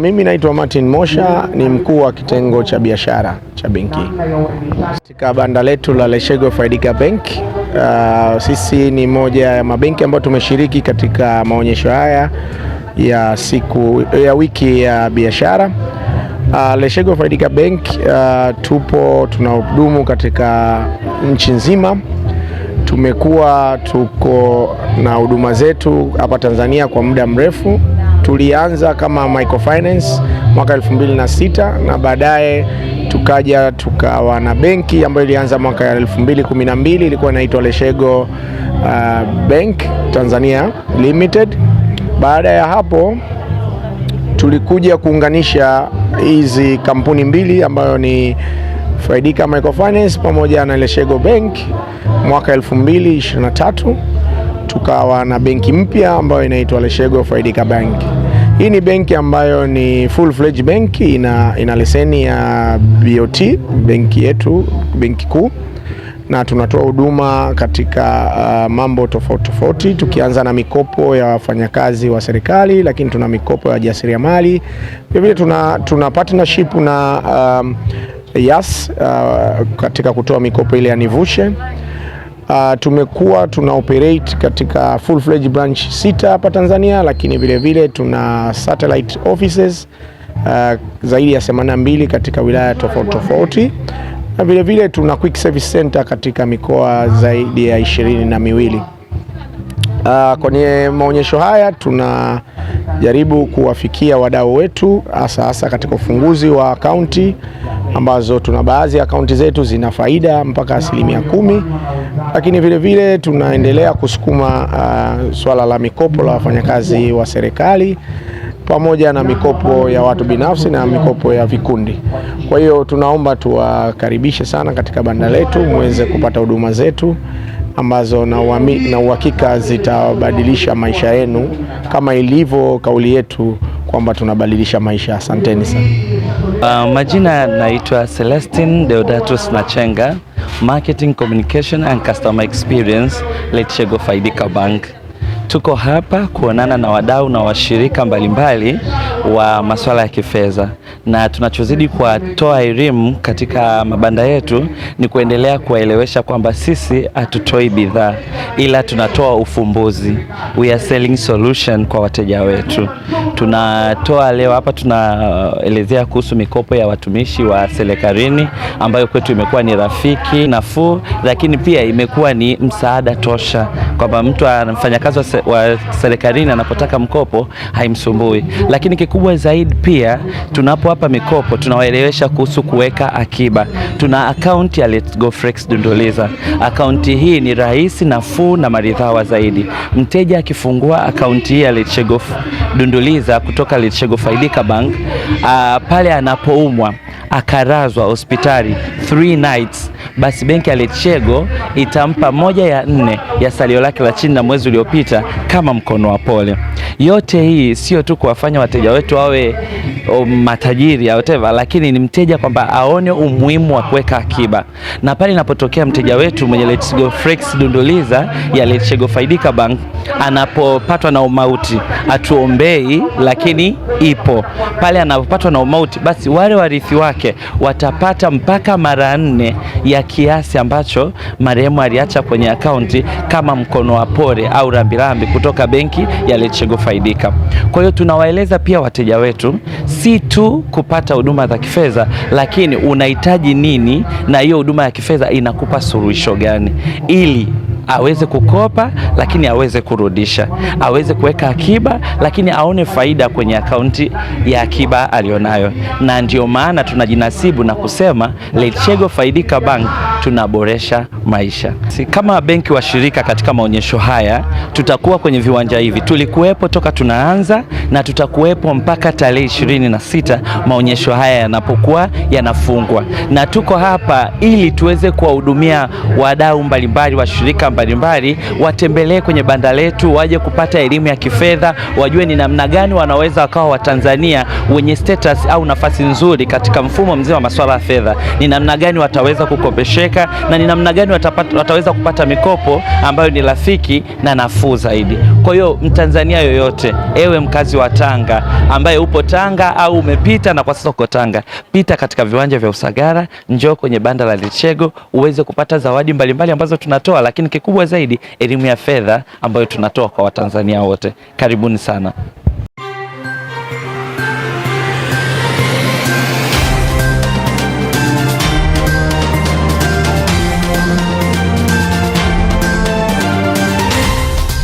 Mimi naitwa Martin Mosha, ni mkuu wa kitengo cha biashara cha benki katika banda letu la Letshego Faidika Bank. Sisi ni moja ya mabenki ambayo tumeshiriki katika maonyesho haya ya wiki ya biashara. Letshego Faidika Bank tunahudumu katika nchi nzima. Tuko na huduma zetu hapa Tanzania kwa muda mrefu. Tulianza kama microfinance mwaka 2006 na baadaye tukawa na benki ambayo ilianza mwaka 2012, ilikuwa inaitwa Letshego Bank Tanzania Limited. Baada ya hapo tulikuja kuunganisha hizi kampuni mbili ambayo ni Faidika Microfinance pamoja na Letshego Bank mwaka 2023. Tukawa na benki mpya ambayo inaitwa Letshego Faidika Bank. Hii ni benki ambayo ni full fledged bank, ina leseni ya BOT, benki yetu, benki kuu, na tunatoa huduma katika mambo tofauti, tukianza na mikopo ya wafanyakazi wa serikali, lakini tuna mikopo ya wajasiriamali. Vile tuna partnership na Yas katika kutoa mikopo ile ya Nivushe. Tumekuwa tuna operate katika full fledged branch 6 hapa Tanzania, lakini vile tuna satellite offices zaidi ya 82 katika wilaya tofauti, na vile tuna quick service center katika mikoa zaidi ya 22. Kwenye maonyesho haya tunajaribu kuwafikia wadau wetu hasa katika ufunguzi wa akaunti, ambazo tuna baadhi ya akaunti zetu zina faida mpaka 10%, lakini vile tunaendelea kusukuma swala la mikopo la wafanyakazi wa serikali pamoja na mikopo ya watu binafsi na mikopo ya vikundi. Kwa hiyo tunaomba tuwakaribishe sana katika banda letu muweze kupata huduma zetu ambazo na uhakika zitabadilisha maisha yenu, kama ilivyo kauli yetu kwamba tunabadilisha maisha. Asanteni sana. Majina naitwa Celestine Deodatus Nachenga, Marketing Communication and Customer Experience, Letshego Faidika Bank. Tuko hapa kuonana na wadau na washirika mbalimbali wa masuala ya kifedha, na tunachozidi kutoa elimu katika mabanda yetu ni kuendelea kuwaelewesha kwamba sisi hatutoi bidhaa, ila tunatoa ufumbuzi. We are selling solution kwa wateja wetu. Tunatoa leo hapa, tunaelezea kuhusu mikopo ya watumishi wa serikalini ambayo kwetu imekuwa ni rafiki, nafuu, lakini pia imekuwa ni msaada tosha, kwamba mtu mfanyakazi wa serikalini anapotaka mkopo haimsumbui. Lakini kikubwa zaidi pia, tunapowapa mikopo tunawaelewesha kuhusu kuweka akiba. Tuna account ya Let's Go Flex Dunduliza. Akaunti hii ni rahisi, nafuu na maridhawa zaidi. Mteja akifungua akaunti hii ya Letshego Dunduliza kutoka Letshego Faidika Bank, pale anapoumwa akarazwa hospitali 3 nights, basi benki ya Letshego itampa 1/4 ya salio lake la chini na mwezi uliopita kama mkono wa pole. Yote hii sio tu kuwafanya wateja wetu wawe matajiri au whatever, lakini ni mteja kwamba aone umuhimu wa kuweka akiba. Na pale inapotokea mteja wetu mwenye Let's Go Flex Dunduliza ya Letshego Faidika Bank anapopatwa na umauti, atuombei, lakini ipo pale. Anapopatwa na umauti, basi wale warithi wake watapata mpaka mara 4 ya kiasi ambacho marehemu aliacha kwenye akaunti kama mkono wa pole au rambirambi kutoka benki ya Letshego Faidika. Kwa hiyo tunawaeleza pia wateja wetu si tu kupata huduma za kifedha, lakini unahitaji nini na hiyo huduma ya kifedha inakupa suluhisho gani, ili aweze kukopa lakini aweze kurudisha, aweze kuweka akiba lakini aone faida kwenye akaunti ya akiba alionayo. Na ndio maana tunajinasibu na kusema Letshego Faidika Bank tunaboresha maisha. Kama benki washirika katika maonyesho haya, tutakuwa kwenye viwanja hivi. Tulikuwepo toka tunaanza na tutakuwepo mpaka tarehe 26 maonyesho haya yanapokuwa yanafungwa, na tuko hapa ili tuweze kuwahudumia wadau mbalimbali, washirika mbalimbali, watembelee kwenye banda letu, waje kupata elimu ya kifedha, wajue ni namna gani wanaweza wakawa Watanzania wenye status au nafasi nzuri katika mfumo mzima wa masuala ya fedha, ni namna gani wataweza kukopesheka kuweka na ni namna gani wataweza kupata mikopo ambayo ni rafiki na nafuu zaidi. Kwa hiyo Mtanzania yoyote, ewe mkazi wa Tanga ambaye upo Tanga au umepita na kwa sasa uko Tanga, pita katika viwanja vya Usagara, njoo kwenye banda la Letshego uweze kupata zawadi mbalimbali ambazo tunatoa, lakini kikubwa zaidi elimu ya fedha ambayo tunatoa kwa Watanzania wote. Karibuni sana.